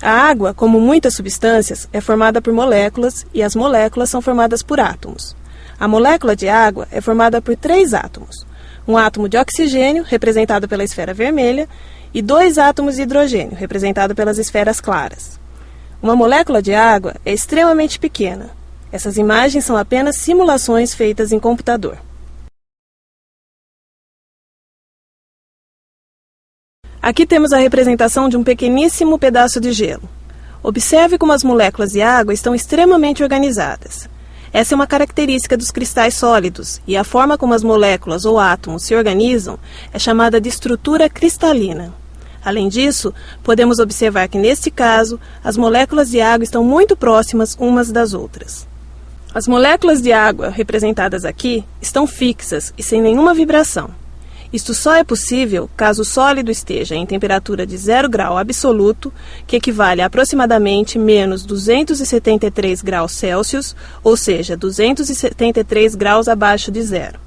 A água, como muitas substâncias, é formada por moléculas e as moléculas são formadas por átomos. A molécula de água é formada por 3 átomos. Um átomo de oxigênio, representado pela esfera vermelha, e 2 átomos de hidrogênio, representado pelas esferas claras. Uma molécula de água é extremamente pequena. Essas imagens são apenas simulações feitas em computador. Aqui temos a representação de um pequeníssimo pedaço de gelo. Observe como as moléculas de água estão extremamente organizadas. Essa é uma característica dos cristais sólidos, e a forma como as moléculas ou átomos se organizam é chamada de estrutura cristalina. Além disso, podemos observar que, neste caso, as moléculas de água estão muito próximas umas das outras. As moléculas de água, representadas aqui, estão fixas e sem nenhuma vibração. Isto só é possível caso o sólido esteja em temperatura de 0 grau absoluto, que equivale a aproximadamente menos 273 graus Celsius, ou seja, 273 graus abaixo de zero.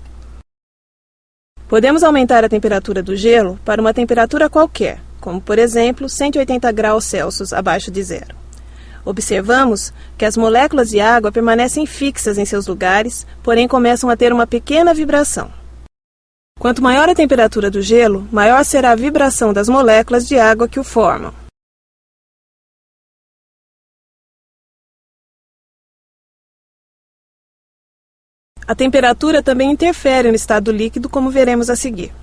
Podemos aumentar a temperatura do gelo para uma temperatura qualquer, como por exemplo 180 graus Celsius abaixo de zero. Observamos que as moléculas de água permanecem fixas em seus lugares, porém começam a ter uma pequena vibração. Quanto maior a temperatura do gelo, maior será a vibração das moléculas de água que o formam. A temperatura também interfere no estado líquido, como veremos a seguir.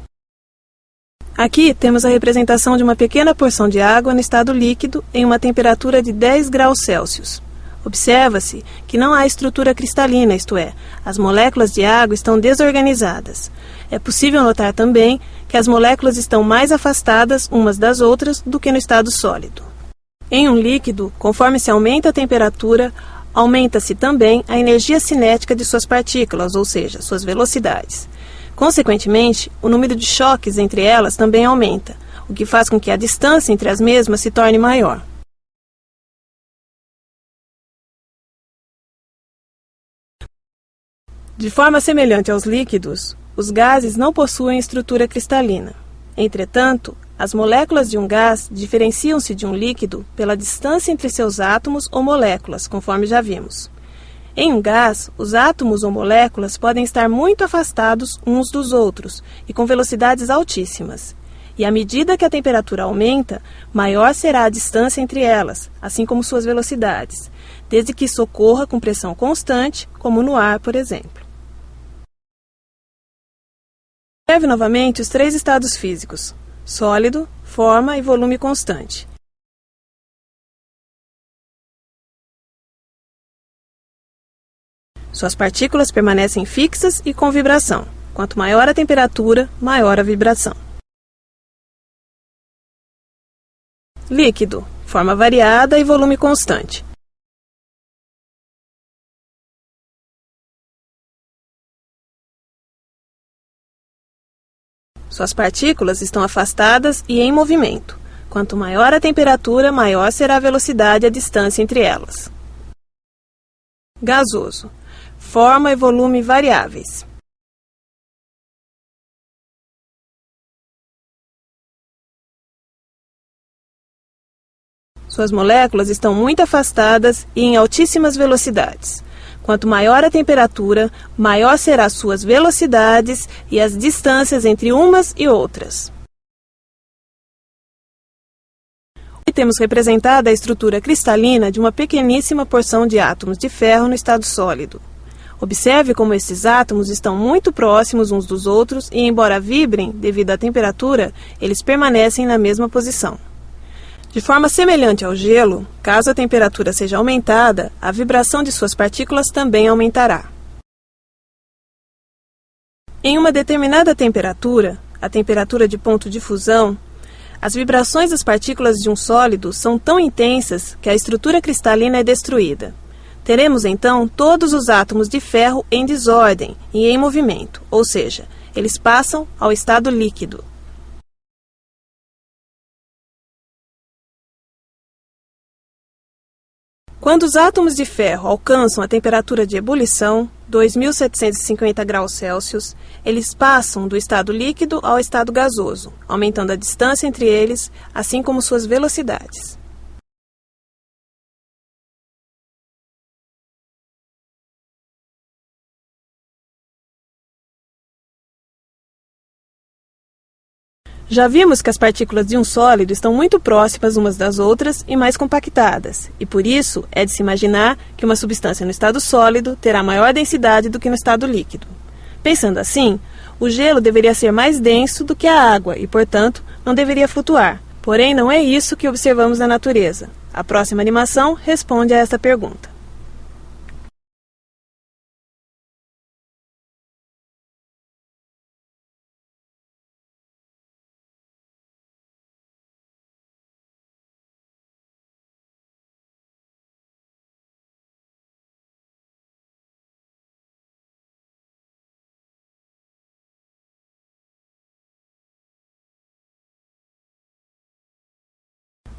Aqui temos a representação de uma pequena porção de água no estado líquido em uma temperatura de 10 graus Celsius. Observa-se que não há estrutura cristalina, isto é, as moléculas de água estão desorganizadas. É possível notar também que as moléculas estão mais afastadas umas das outras do que no estado sólido. Em um líquido, conforme se aumenta a temperatura, aumenta-se também a energia cinética de suas partículas, ou seja, suas velocidades. Consequentemente, o número de choques entre elas também aumenta, o que faz com que a distância entre as mesmas se torne maior. De forma semelhante aos líquidos, os gases não possuem estrutura cristalina. Entretanto, as moléculas de um gás diferenciam-se de um líquido pela distância entre seus átomos ou moléculas, conforme já vimos. Em um gás, os átomos ou moléculas podem estar muito afastados uns dos outros e com velocidades altíssimas. E à medida que a temperatura aumenta, maior será a distância entre elas, assim como suas velocidades, desde que isso ocorra com pressão constante, como no ar, por exemplo. Observe novamente os 3 estados físicos: sólido, forma e volume constante. Suas partículas permanecem fixas e com vibração. Quanto maior a temperatura, maior a vibração. Líquido, forma variada e volume constante. Suas partículas estão afastadas e em movimento. Quanto maior a temperatura, maior será a velocidade e a distância entre elas. Gasoso, forma e volume variáveis. Suas moléculas estão muito afastadas e em altíssimas velocidades. Quanto maior a temperatura, maior serão suas velocidades e as distâncias entre umas e outras. Aqui temos representada a estrutura cristalina de uma pequeníssima porção de átomos de ferro no estado sólido. Observe como esses átomos estão muito próximos uns dos outros e, embora vibrem devido à temperatura, eles permanecem na mesma posição. De forma semelhante ao gelo, caso a temperatura seja aumentada, a vibração de suas partículas também aumentará. Em uma determinada temperatura, a temperatura de ponto de fusão, as vibrações das partículas de um sólido são tão intensas que a estrutura cristalina é destruída. Teremos então todos os átomos de ferro em desordem e em movimento, ou seja, eles passam ao estado líquido. Quando os átomos de ferro alcançam a temperatura de ebulição, 2.750 graus Celsius, eles passam do estado líquido ao estado gasoso, aumentando a distância entre eles, assim como suas velocidades. Já vimos que as partículas de um sólido estão muito próximas umas das outras e mais compactadas, e por isso é de se imaginar que uma substância no estado sólido terá maior densidade do que no estado líquido. Pensando assim, o gelo deveria ser mais denso do que a água e, portanto, não deveria flutuar. Porém, não é isso que observamos na natureza. A próxima animação responde a esta pergunta.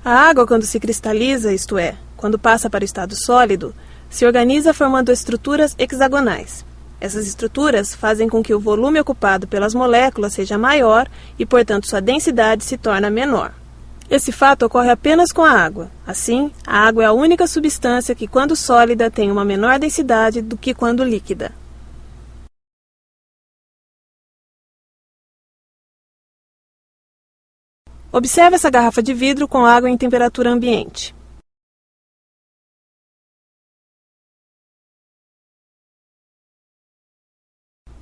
A água, quando se cristaliza, isto é, quando passa para o estado sólido, se organiza formando estruturas hexagonais. Essas estruturas fazem com que o volume ocupado pelas moléculas seja maior e, portanto, sua densidade se torna menor. Esse fato ocorre apenas com a água. Assim, a água é a única substância que, quando sólida, tem uma menor densidade do que quando líquida. Observe essa garrafa de vidro com água em temperatura ambiente.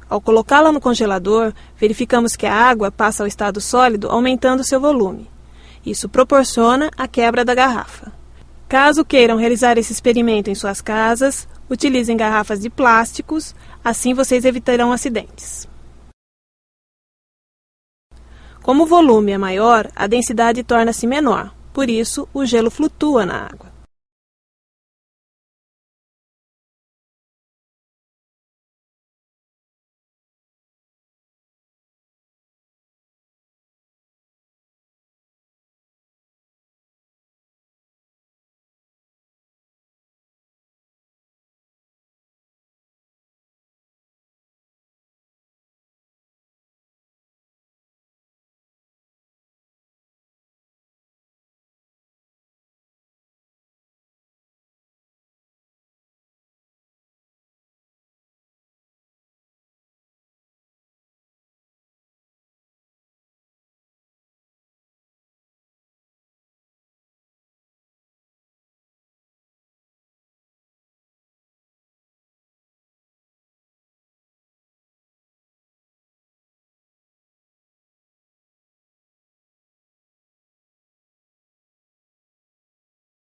Ao colocá-la no congelador, verificamos que a água passa ao estado sólido, aumentando seu volume. Isso proporciona a quebra da garrafa. Caso queiram realizar esse experimento em suas casas, utilizem garrafas de plásticos, assim vocês evitarão acidentes. Como o volume é maior, a densidade torna-se menor, por isso o gelo flutua na água.